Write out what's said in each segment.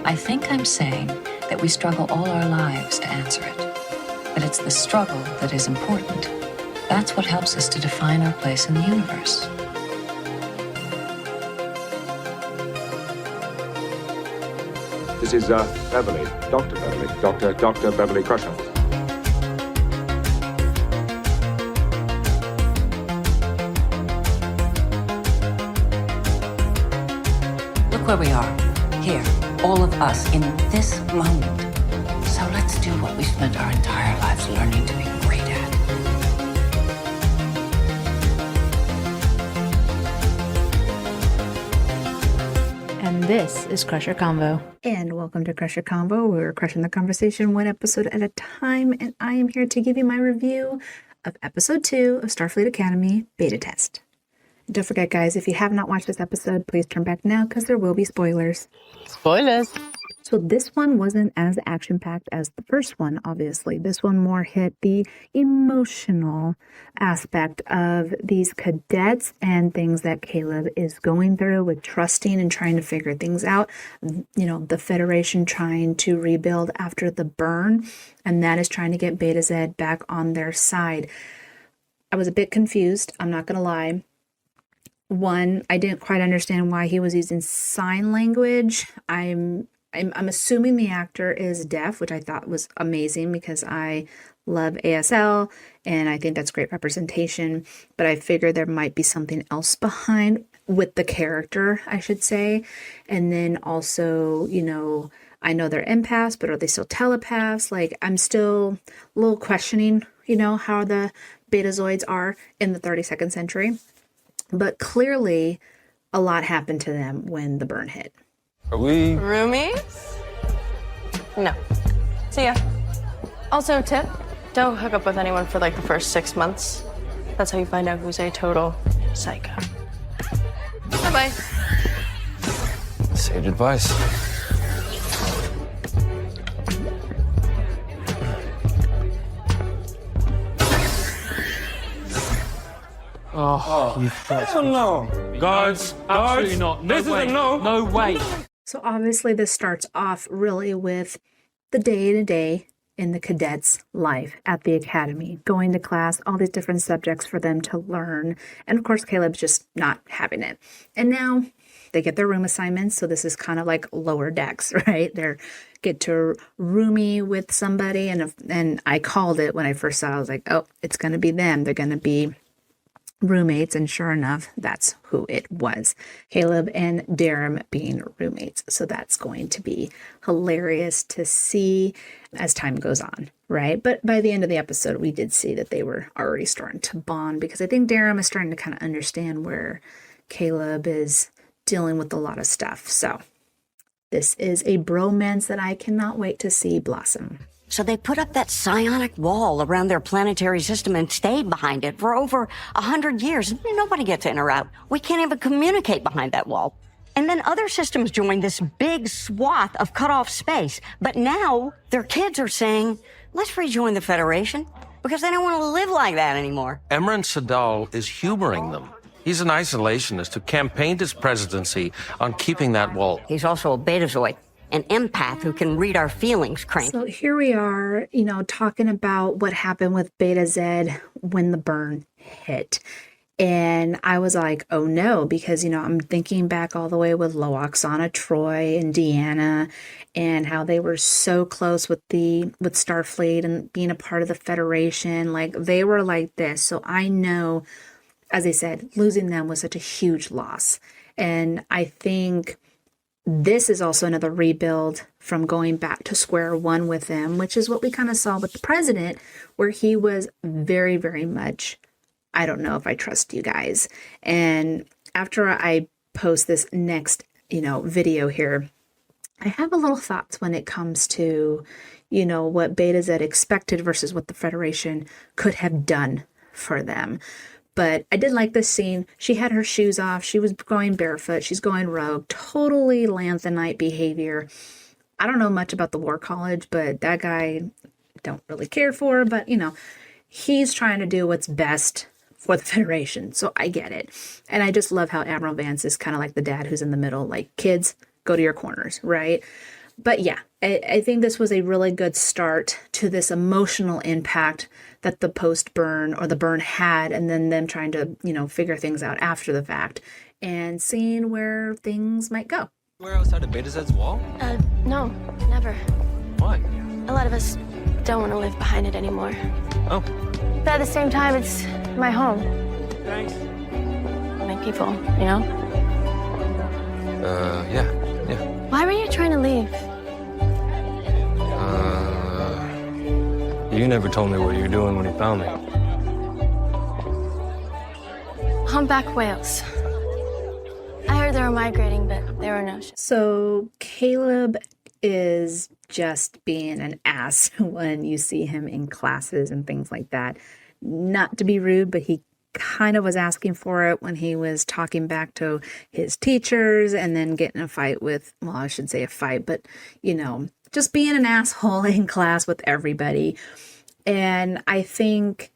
I think I'm saying that we struggle all our lives to answer it. But it's the struggle that is important. That's what helps us to define our place in the universe. This is Beverly, Dr. Beverly, Dr. Beverly Crusher. Look where we are. Here, all of us, in this moment. So let's do what we spent our entire lives learning to be great at. And this is Crusher Convo. And welcome to Crusher Convo. We're crushing the conversation one episode at a time, and I am here to give you my review of episode 2 of Starfleet Academy Beta Test. Don't forget, guys, if you have not watched this episode, please turn back now because there will be spoilers. Spoilers! So this one wasn't as action-packed as the first one, obviously. This one more hit the emotional aspect of these cadets and things that Caleb is going through with trusting and trying to figure things out. You know, the Federation trying to rebuild after the burn, and that is trying to get Beta Z back on their side. I was a bit confused, I'm not going to lie. One, I didn't quite understand why he was using sign language. I'm assuming the actor is deaf, which I thought was amazing because I love ASL and I think that's great representation. But I figured there might be something else behind with the character, I should say. And then also, you know, I know they're empaths, but are they still telepaths? Like, I'm still a little questioning, you know, how the Betazoids are in the 32nd century. But clearly, a lot happened to them when the burn hit. Are we roomies? No. See ya. Also, tip, don't hook up with anyone for like the first 6 months. That's how you find out who's a total psycho. Bye-bye. sage advice? Oh, Hell no. guards, absolutely not. No This is way. a no. No way. So obviously this starts off really with the day-to-day in the cadets' life at the academy, going to class, all these different subjects for them to learn. And of course, Caleb's just not having it. And now they get their room assignments. So this is kind of like lower decks, right? They get to roomie with somebody. And I called it when I first saw it. I was like, oh, it's going to be them. They're going to be roommates, and sure enough, that's who it was. Caleb and Darum being roommates. So that's going to be hilarious to see as time goes on, right? But by the end of the episode, we did see that they were already starting to bond, because I think Darum is starting to kind of understand where Caleb is dealing with a lot of stuff. So this is a bromance that I cannot wait to see blossom. So they put up that psionic wall around their planetary system and stayed behind it for over 100 years. Nobody gets in or out. We can't even communicate behind that wall. And then other systems joined this big swath of cut-off space. But now their kids are saying, let's rejoin the Federation, because they don't want to live like that anymore. Emran Sadal is humoring them. He's an isolationist who campaigned his presidency on keeping that wall. He's also a betazoid, an empath who can read our feelings, Crank. So here we are, talking about what happened with Beta Z when the burn hit. And I was like, oh no, because, I'm thinking back all the way with Loaxana, Troy, and Deanna, and how they were so close with Starfleet and being a part of the Federation. Like, they were like this. So I know, as I said, losing them was such a huge loss. And I think this is also another rebuild from going back to square one with them, which is what we kind of saw with the president, where he was very, very much, I don't know if I trust you guys. And after I post this next, video here, I have a little thoughts when it comes to, what Beta Z expected versus what the Federation could have done for them. But I did like this scene. She had her shoes off. She was going barefoot. She's going rogue. Totally Lanthanite behavior. I don't know much about the War College, but that guy don't really care for. But, he's trying to do what's best for the Federation. So I get it. And I just love how Admiral Vance is kind of like the dad who's in the middle. Like, kids, go to your corners, right? But yeah, I think this was a really good start to this emotional impact that the post burn or the burn had, and then them trying to, figure things out after the fact and seeing where things might go. Where outside of Beta Zed's wall? No, never. Why? A lot of us don't want to live behind it anymore. Oh. But at the same time, it's my home. Thanks. My people, you know? Yeah. Why were you trying to leave? You never told me what you were doing when you found me. Humpback whales. I heard they were migrating, but there were no ships. So Caleb is just being an ass when you see him in classes and things like that. Not to be rude, but he kind of was asking for it when he was talking back to his teachers and then getting a fight with, well, I shouldn't say a fight, but, just being an asshole in class with everybody. And I think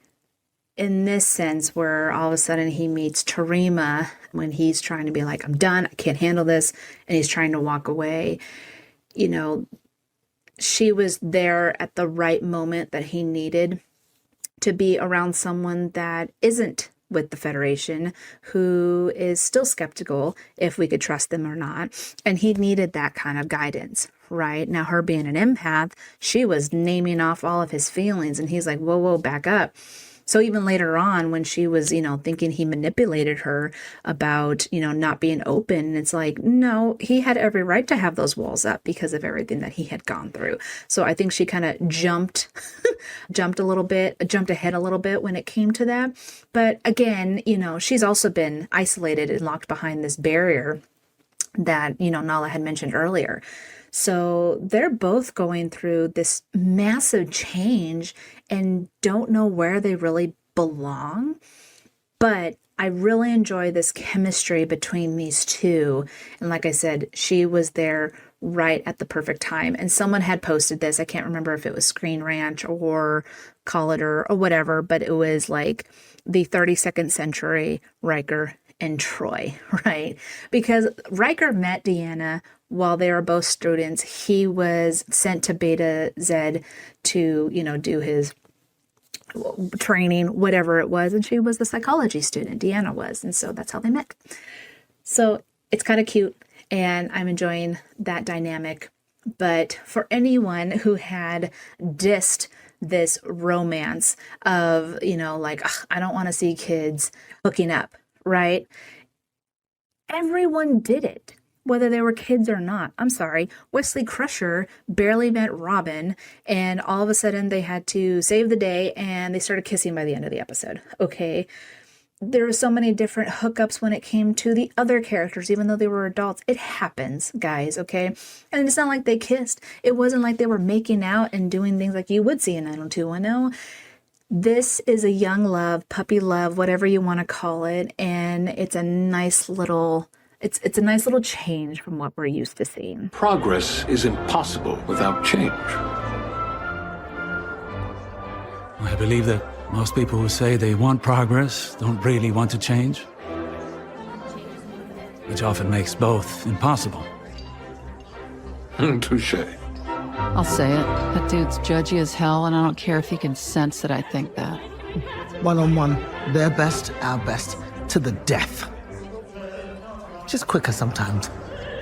in this sense where all of a sudden he meets Tarima when he's trying to be like, I'm done, I can't handle this, and he's trying to walk away, she was there at the right moment that he needed to be around someone that isn't with the Federation, who is still skeptical if we could trust them or not. And he needed that kind of guidance, right? Now, her being an empath, she was naming off all of his feelings, and he's like, whoa, back up. So even later on when she was, thinking he manipulated her about, not being open, it's like, no, he had every right to have those walls up because of everything that he had gone through. So I think she kind of jumped ahead a little bit when it came to that. But again, she's also been isolated and locked behind this barrier that, Nala had mentioned earlier. So they're both going through this massive change and don't know where they really belong. But I really enjoy this chemistry between these two. And like I said, she was there right at the perfect time. And someone had posted this. I can't remember if it was Screen Rant or Collider or whatever, but it was like the 32nd century Riker and Troy, right? Because Riker met Deanna while they were both students. He was sent to Beta Zed to, do his training, whatever it was. And she was the psychology student, Deanna was. And so that's how they met. So it's kind of cute. And I'm enjoying that dynamic. But for anyone who had dissed this romance of, I don't want to see kids hooking up, right? Everyone did it, whether they were kids or not. I'm sorry. Wesley Crusher barely met Robin, and all of a sudden they had to save the day, and they started kissing by the end of the episode. Okay. There were so many different hookups when it came to the other characters, even though they were adults. It happens, guys, okay? And it's not like they kissed. It wasn't like they were making out and doing things like you would see in 90210. This is a young love, puppy love, whatever you want to call it, and it's a nice little it's a nice little change from what we're used to seeing. Progress is impossible without change. I believe that most people who say they want progress don't really want to change, which often makes both impossible. Touche. I'll say it. That dude's judgy as hell, and I don't care if he can sense that I think that. One-on-one, their best, our best, to the death. Just quicker sometimes.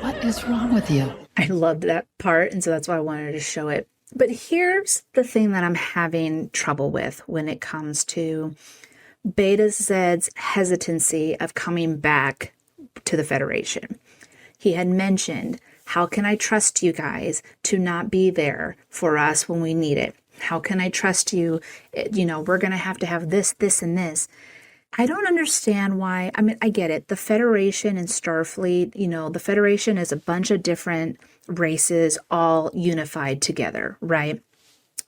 What is wrong with you? I loved that part, and so that's why I wanted to show it. But here's the thing that I'm having trouble with when it comes to Beta Zed's hesitancy of coming back to the Federation. He had mentioned, how can I trust you guys to not be there for us when we need it? How can I trust you? We're going to have this, this, and this. I don't understand why. I mean, I get it. The Federation and Starfleet, the Federation is a bunch of different races all unified together, right?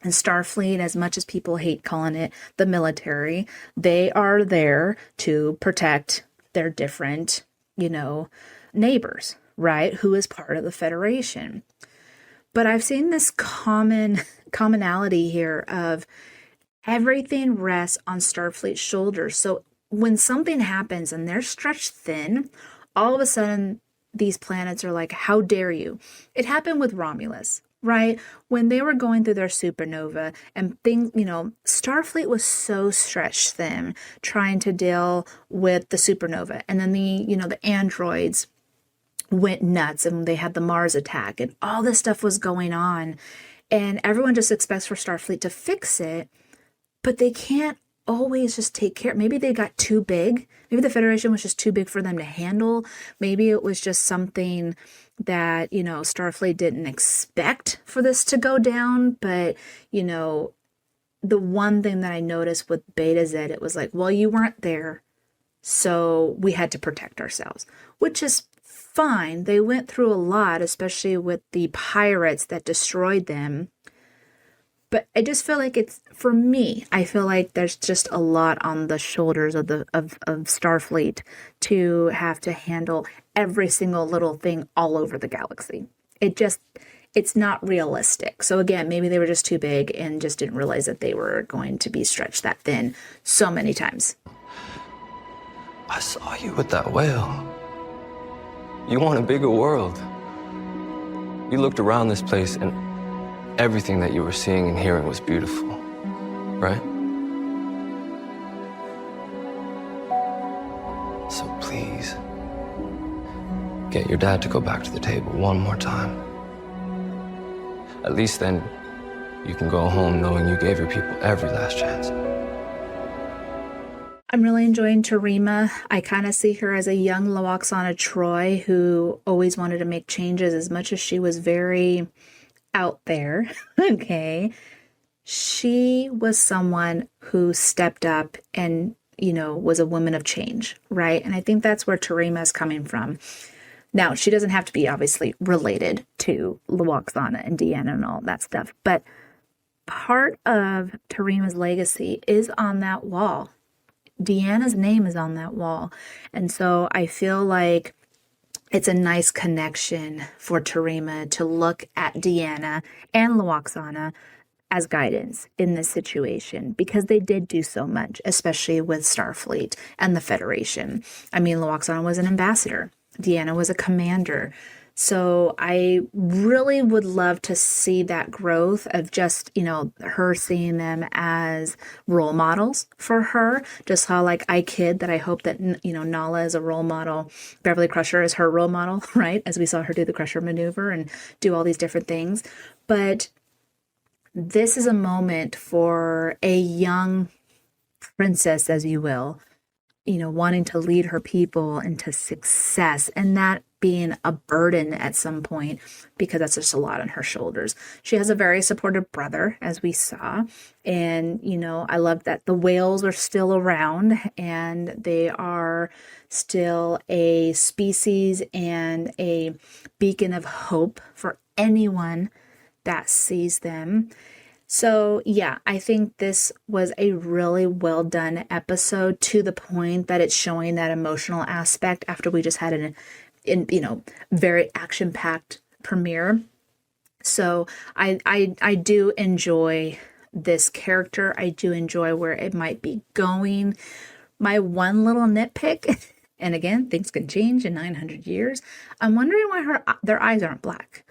And Starfleet, as much as people hate calling it the military, they are there to protect their different, neighbors, right? Who is part of the Federation. But I've seen this commonality here of everything rests on Starfleet's shoulders. So when something happens and they're stretched thin, all of a sudden these planets are like, how dare you? It happened with Romulus, right? When they were going through their supernova and things, Starfleet was so stretched thin trying to deal with the supernova. And then the androids went nuts and they had the Mars attack and all this stuff was going on. And everyone just expects for Starfleet to fix it, but they can't always just take care. Maybe they got too big. Maybe the Federation was just too big for them to handle. Maybe it was just something that, Starfleet didn't expect for this to go down. But, the one thing that I noticed with Beta Z, it was like, well, you weren't there, so we had to protect ourselves, which is fine. They went through a lot, especially with the pirates that destroyed them. But I just feel like for me, I feel like there's just a lot on the shoulders of Starfleet to have to handle every single little thing all over the galaxy. It's not realistic. So again, maybe they were just too big and just didn't realize that they were going to be stretched that thin so many times. I saw you with that whale. You want a bigger world. You looked around this place and everything that you were seeing and hearing was beautiful, right? So please, get your dad to go back to the table one more time. At least then, you can go home knowing you gave your people every last chance. I'm really enjoying Terima. I kind of see her as a young Lwaxana Troi who always wanted to make changes as much as she was very out there. Okay. She was someone who stepped up and, was a woman of change, right? And I think that's where Terima is coming from. Now, she doesn't have to be obviously related to Lwaxana and Deanna and all that stuff, but part of Terima's legacy is on that wall. Deanna's name is on that wall. And so I feel like it's a nice connection for Terima to look at Deanna and Lwaxana as guidance in this situation because they did do so much, especially with Starfleet and the Federation. I mean, Lwaxana was an ambassador. Deanna was a commander. So I really would love to see that growth of just, her seeing them as role models for her. Just how like I kid that I hope that, Nala is a role model. Beverly Crusher is her role model, right? As we saw her do the Crusher maneuver and do all these different things. But this is a moment for a young princess, as you will, wanting to lead her people into success and that being a burden at some point because that's just a lot on her shoulders. She has a very supportive brother, as we saw. And, I love that the whales are still around and they are still a species and a beacon of hope for anyone that sees them. So yeah, I think this was a really well done episode to the point that it's showing that emotional aspect after we just had an very action-packed premiere. So I do enjoy this character. I do enjoy where it might be going. My one little nitpick, and again, things can change in 900 years. I'm wondering why their eyes aren't black.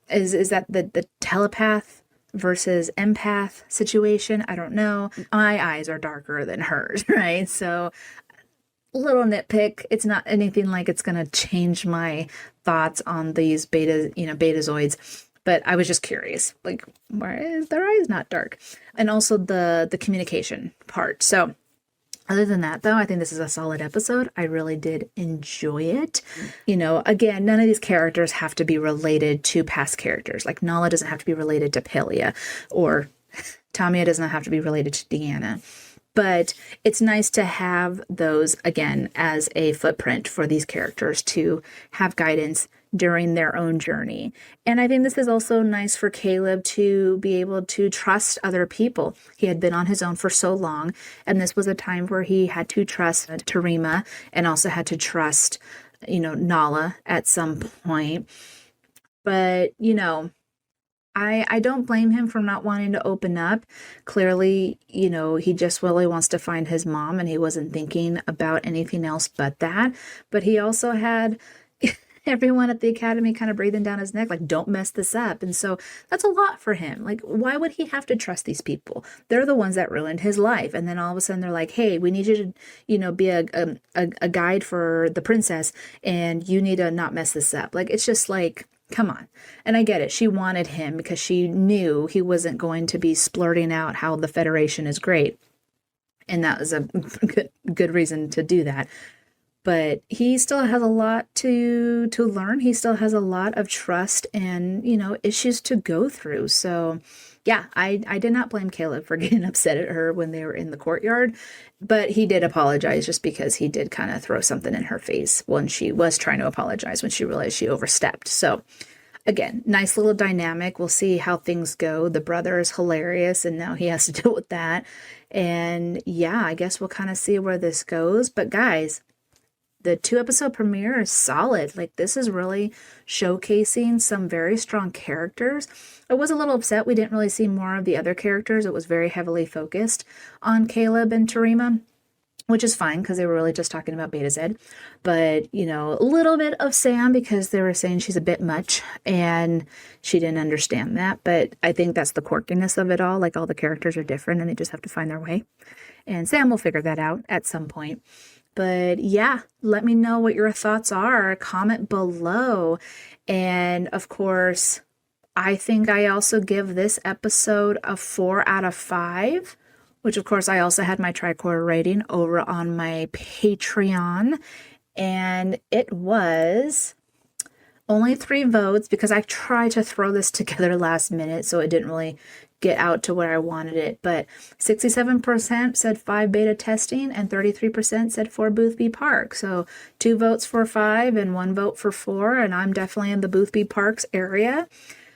Is that the telepath versus empath situation? I don't know. My eyes are darker than hers, right? So little nitpick. It's not anything like it's going to change my thoughts on these betazoids, but I was just curious, like, why is their eyes not dark? And also the communication part. So other than that, though, I think this is a solid episode. I really did enjoy it. Again, none of these characters have to be related to past characters. Like Nala doesn't have to be related to Pelia, or Tamia doesn't have to be related to Deanna. But it's nice to have those, again, as a footprint for these characters to have guidance during their own journey. And I think this is also nice for Caleb to be able to trust other people. He had been on his own for so long, and this was a time where he had to trust Terima and also had to trust, Nala at some point. But, I don't blame him for not wanting to open up. Clearly, he just really wants to find his mom and he wasn't thinking about anything else but that. But he also had everyone at the academy kind of breathing down his neck, like, don't mess this up. And so that's a lot for him. Like, why would he have to trust these people? They're the ones that ruined his life. And then all of a sudden they're like, hey, we need you to, be a guide for the princess, and you need to not mess this up. Like, it's just like, come on. And I get it. She wanted him because she knew he wasn't going to be splurting out how the Federation is great. And that was a good reason to do that. But he still has a lot to learn. He still has a lot of trust and, issues to go through. So, yeah, I did not blame Caleb for getting upset at her when they were in the courtyard. But he did apologize just because he did kind of throw something in her face when she was trying to apologize when she realized she overstepped. So, again, nice little dynamic. We'll see how things go. The brother is hilarious, and now he has to deal with that. And, yeah, I guess we'll kind of see where this goes. But, guys, the 2-episode premiere is solid. Like, this is really showcasing some very strong characters. I was a little upset we didn't really see more of the other characters. It was very heavily focused on Caleb and Tarima, which is fine because they were really just talking about Beta Z. But, a little bit of Sam because they were saying she's a bit much and she didn't understand that. But I think that's the quirkiness of it all. Like, all the characters are different and they just have to find their way. And Sam will figure that out at some point. But yeah, let me know what your thoughts are. Comment below. And of course, I think I also give this episode a 4 out of 5, which of course I also had my tricorder rating over on my Patreon. And it was only 3 votes because I tried to throw this together last minute, so it didn't really get out to where I wanted it. But 67% said 5 beta testing and 33% said 4 Boothby Park. So 2 votes for 5 and 1 vote for 4. And I'm definitely in the Boothby Parks area.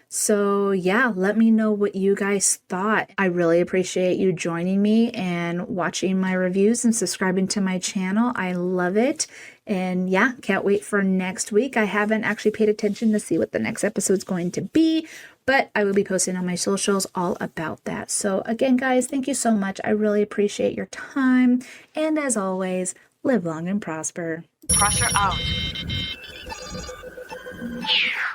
So yeah, let me know what you guys thought. I really appreciate you joining me and watching my reviews and subscribing to my channel. I love it. And yeah, can't wait for next week. I haven't actually paid attention to see what the next episode's going to be, but I will be posting on my socials all about that. So again, guys, thank you so much. I really appreciate your time. And as always, live long and prosper. Crusher out.